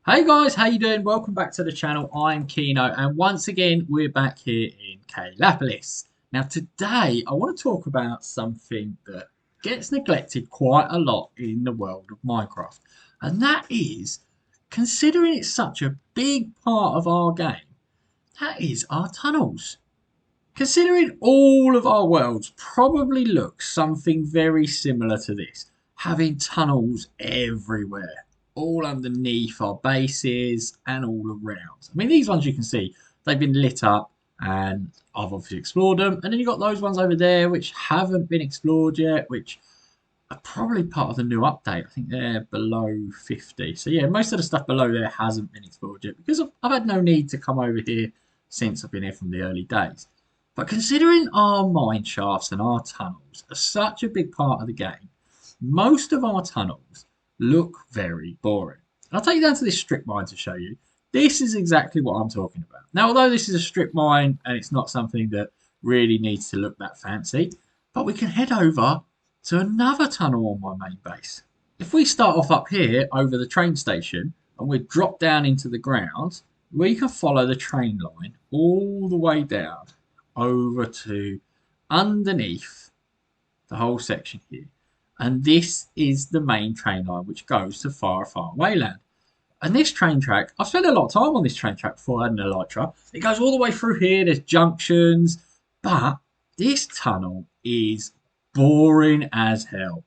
Hey guys, how you doing? Welcome back to the channel. I'm Kino, and once again we're back here in Kaylapolis. Now today I want to talk about something that gets neglected quite a lot in the world of Minecraft, and that is, considering it's such a big part of our game, that is our tunnels. Considering all of our worlds probably look something very similar to this, having tunnels everywhere, all underneath our bases and all around. I mean, these ones you can see, they've been lit up and I've obviously explored them. And then you've got those ones over there which haven't been explored yet, which are probably part of the new update. I think they're below 50. So yeah, most of the stuff below there hasn't been explored yet because I've had no need to come over here since I've been here from the early days. But considering our mine shafts and our tunnels are such a big part of the game, most of our tunnels look very boring. And I'll take you down to this strip mine to show you. This is exactly what I'm talking about. Now, although this is a strip mine and it's not something that really needs to look that fancy, but we can head over to another tunnel on my main base. If we start off up here over the train station and we drop down into the ground, we can follow the train line all the way down over to underneath the whole section here. And this is the main train line which goes to far, far away land. And this train track, I've spent a lot of time on this train track before I had an elytra. It goes all the way through here, there's junctions, but this tunnel is boring as hell.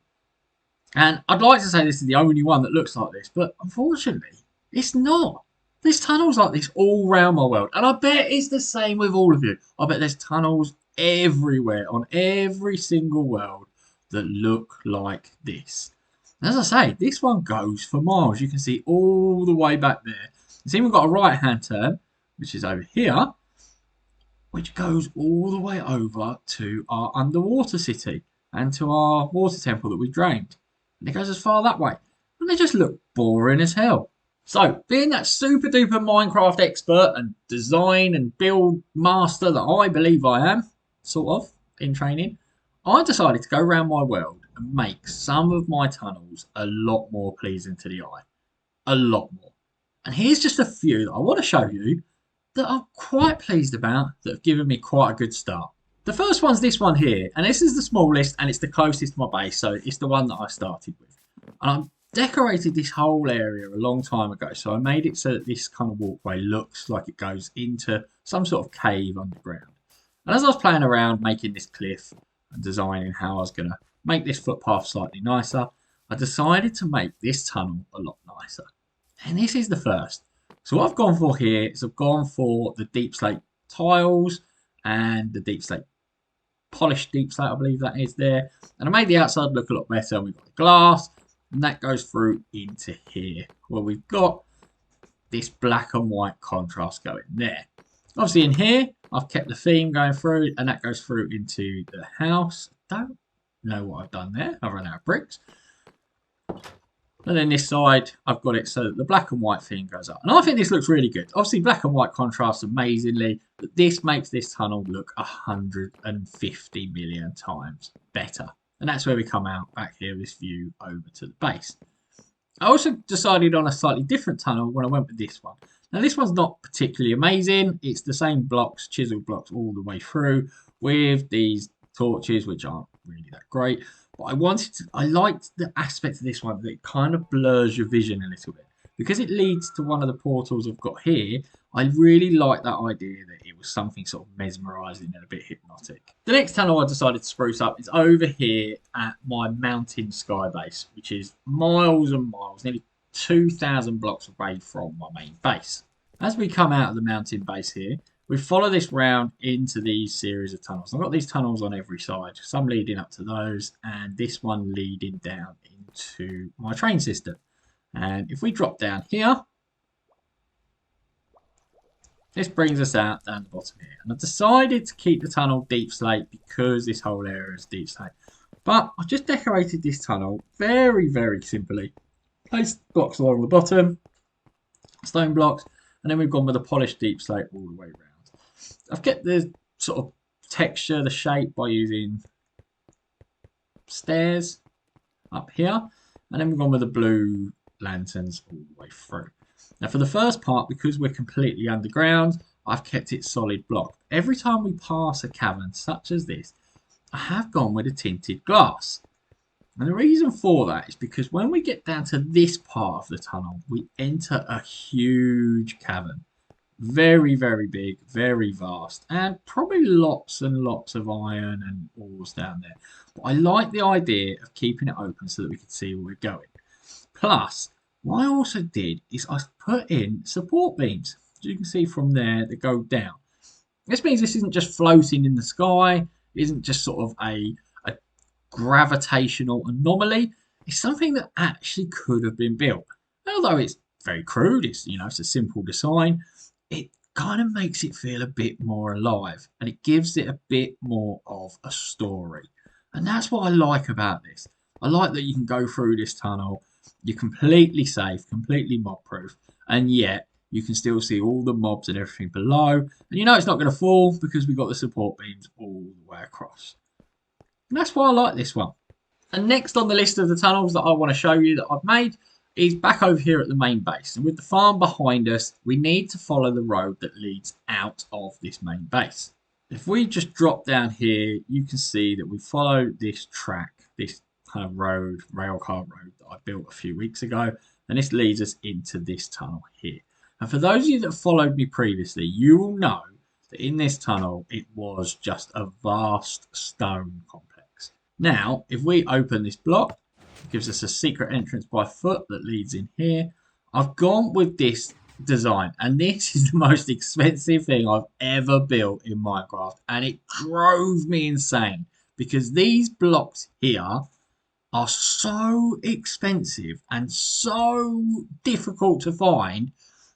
And I'd like to say this is the only one that looks like this, but unfortunately, it's not. There's tunnels like this all around my world. And I bet it's the same with all of you. I bet there's tunnels everywhere on every single world that look like this. And as I say, this one goes for miles. You can see all the way back there. You see we've got a right hand turn, which is over here, which goes all the way over to our underwater city and to our water temple that we drained. And it goes as far that way. And they just look boring as hell. So, being that super duper Minecraft expert and design and build master that I believe I am, sort of, in training, I decided to go around my world and make some of my tunnels a lot more pleasing to the eye. A lot more. And here's just a few that I want to show you that I'm quite pleased about that have given me quite a good start. The first one's this one here, and this is the smallest and it's the closest to my base, so it's the one that I started with. And I'm decorated this whole area a long time ago, so I made it so that this kind of walkway looks like it goes into some sort of cave underground. And as I was playing around making this cliff and designing how I was going to make this footpath slightly nicer, I decided to make this tunnel a lot nicer. And this is the first. So what I've gone for here is I've gone for the deep slate tiles and the deep slate, polished deep slate, I believe that is there. And I made the outside look a lot better. And we've got the glass. And that goes through into here, where we've got this black and white contrast going there. Obviously in here, I've kept the theme going through, and that goes through into the house. Don't know what I've done there. I've run out of bricks. And then this side, I've got it so that the black and white theme goes up. And I think this looks really good. Obviously, black and white contrasts amazingly, but this makes this tunnel look 150 million times better. And that's where we come out back here, this view over to the base. I also decided on a slightly different tunnel when I went with this one. Now this one's not particularly amazing. It's the same blocks, chiseled blocks all the way through with these torches, which aren't really that great. But I liked the aspect of this one that it kind of blurs your vision a little bit. Because it leads to one of the portals I've got here, I really like that idea that it was something sort of mesmerising and a bit hypnotic. The next tunnel I decided to spruce up is over here at my mountain sky base, which is miles and miles, nearly 2,000 blocks away from my main base. As we come out of the mountain base here, we follow this round into these series of tunnels. I've got these tunnels on every side, some leading up to those, and this one leading down into my train system. And if we drop down here, this brings us out down the bottom here. And I've decided to keep the tunnel deep slate because this whole area is deep slate. But I've just decorated this tunnel very, very simply. Placed blocks along the bottom, stone blocks, and then we've gone with a polished deep slate all the way around. I've kept the sort of texture, the shape by using stairs up here. And then we've gone with the blue lanterns all the way through. Now for the first part, because we're completely underground, I've kept it solid block. Every time we pass a cavern such as this, I have gone with a tinted glass. And the reason for that is because when we get down to this part of the tunnel, we enter a huge cavern. Very, very big, very vast, and probably lots and lots of iron and ores down there. But I like the idea of keeping it open so that we can see where we're going. Plus, what I also did is I put in support beams. As you can see from there, that go down. This means this isn't just floating in the sky, it isn't just sort of a gravitational anomaly. It's something that actually could have been built. And although it's very crude, it's a simple design, it kind of makes it feel a bit more alive and it gives it a bit more of a story. And that's what I like about this. I like that you can go through this tunnel, you're completely safe, completely mob proof, and yet you can still see all the mobs and everything below. And you know it's not going to fall because we've got the support beams all the way across. And that's why I like this one. And next on the list of the tunnels that I want to show you that I've made is back over here at the main base. And with the farm behind us, we need to follow the road that leads out of this main base. If we just drop down here, you can see that we follow this track, this kind of road, railcar road that I built a few weeks ago. And this leads us into this tunnel here. And for those of you that followed me previously, you will know that in this tunnel, it was just a vast stone complex. Now, if we open this block, it gives us a secret entrance by foot that leads in here. I've gone with this design, and this is the most expensive thing I've ever built in Minecraft, and it drove me insane because these blocks here are so expensive and so difficult to find.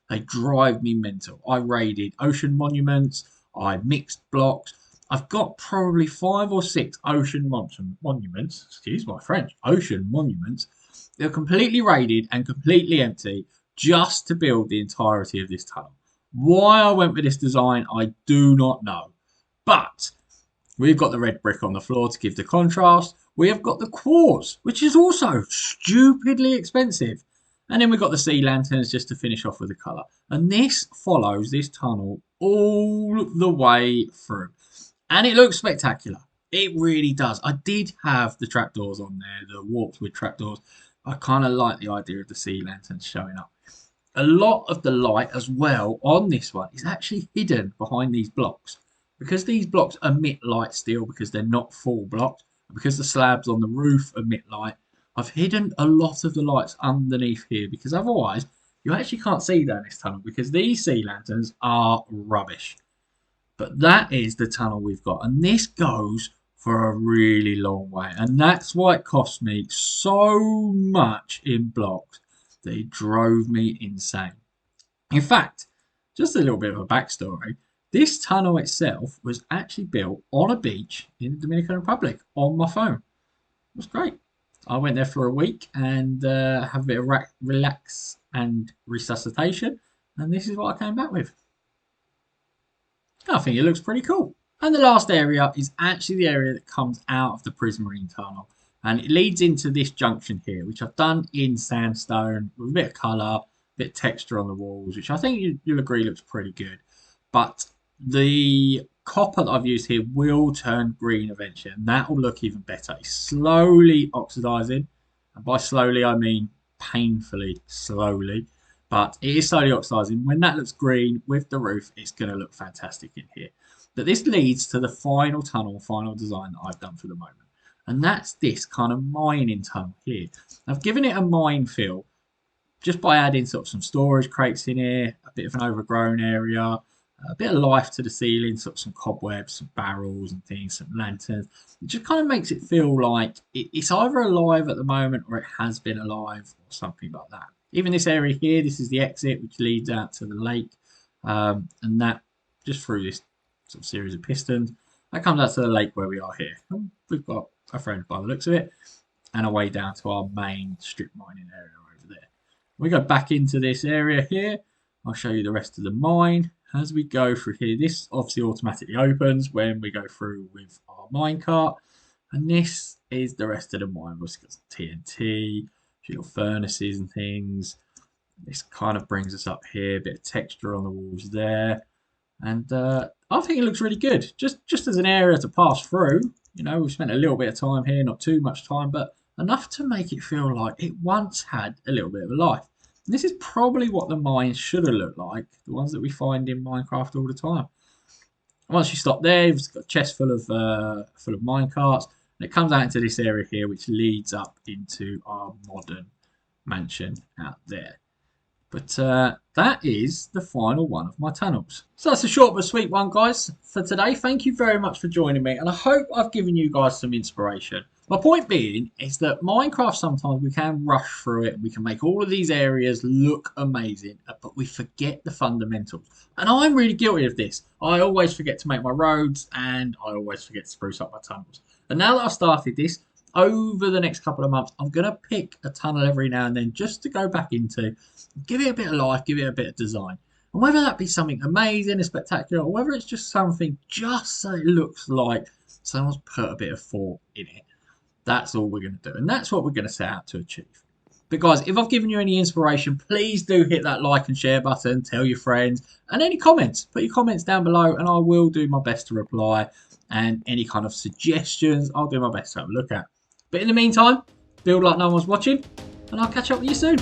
They drive me mental. I raided ocean monuments, I mixed blocks. I've got probably 5 or 6 ocean monuments, excuse my French, ocean monuments. They're completely raided and completely empty just to build the entirety of this tunnel. Why I went with this design, I do not know. But we've got the red brick on the floor to give the contrast. We have got the quartz, which is also stupidly expensive. And then we've got the sea lanterns just to finish off with the colour. And this follows this tunnel all the way through. And it looks spectacular. It really does. I did have the trapdoors on there, the warps with trapdoors. I kind of like the idea of the sea lanterns showing up. A lot of the light as well on this one is actually hidden behind these blocks. Because these blocks emit light still because they're not full blocks. And because the slabs on the roof emit light, I've hidden a lot of the lights underneath here because otherwise you actually can't see down this tunnel because these sea lanterns are rubbish. But that is the tunnel we've got, and this goes for a really long way, and that's why it cost me so much in blocks that it drove me insane. In fact, just a little bit of a backstory, this tunnel itself was actually built on a beach in the Dominican Republic on my phone. It was great. I went there for a week and have a bit of relax and resuscitation, and this is what I came back with. I think it looks pretty cool. And the last area is actually the area that comes out of the Prismarine tunnel, and it leads into this junction here, which I've done in sandstone with a bit of colour, a bit of texture on the walls, which I think you'll agree looks pretty good. But the copper that I've used here will turn green eventually, and that will look even better. It's slowly oxidizing, and by slowly I mean painfully slowly, but it is slowly oxidizing. When that looks green with the roof, it's going to look fantastic in here. But this leads to the final tunnel, final design that I've done for the moment, and that's this kind of mining tunnel here. I've given it a mine feel just by adding sort of some storage crates in here, a bit of an overgrown area, a bit of life to the ceiling, sort of some cobwebs, some barrels and things, some lanterns. It just kind of makes it feel like it's either alive at the moment or it has been alive or something like that. Even this area here, this is the exit which leads out to the lake, and that just through this sort of series of pistons, that comes out to the lake where we are here. And we've got a friend by the looks of it, and a way down to our main strip mining area over there. We go back into this area here. I'll show you the rest of the mine. As we go through here, this obviously automatically opens when we go through with our minecart. And this is the rest of the mine. We've got TNT, little furnaces and things. This kind of brings us up here, a bit of texture on the walls there. And I think it looks really good. Just as an area to pass through, you know, we've spent a little bit of time here, not too much time, but enough to make it feel like it once had a little bit of a life. And this is probably what the mines should have looked like, the ones that we find in Minecraft all the time. Once you stop there, you've got a chest full of mine carts, and it comes out into this area here, which leads up into our modern mansion out there. But that is the final one of my tunnels. So that's a short but sweet one, guys, for today. Thank you very much for joining me, and I hope I've given you guys some inspiration. My point being is that Minecraft, sometimes we can rush through it, and we can make all of these areas look amazing, but we forget the fundamentals. And I'm really guilty of this. I always forget to make my roads, and I always forget to spruce up my tunnels. And now that I've started this, over the next couple of months, I'm going to pick a tunnel every now and then just to go back into, give it a bit of life, give it a bit of design. And whether that be something amazing and spectacular, or whether it's just something just so it looks like someone's put a bit of thought in it, that's all we're going to do. And that's what we're going to set out to achieve. But guys, if I've given you any inspiration, please do hit that like and share button, tell your friends, and any comments. Put your comments down below and I will do my best to reply. And any kind of suggestions, I'll do my best to have a look at. But in the meantime, build like no one's watching, and I'll catch up with you soon.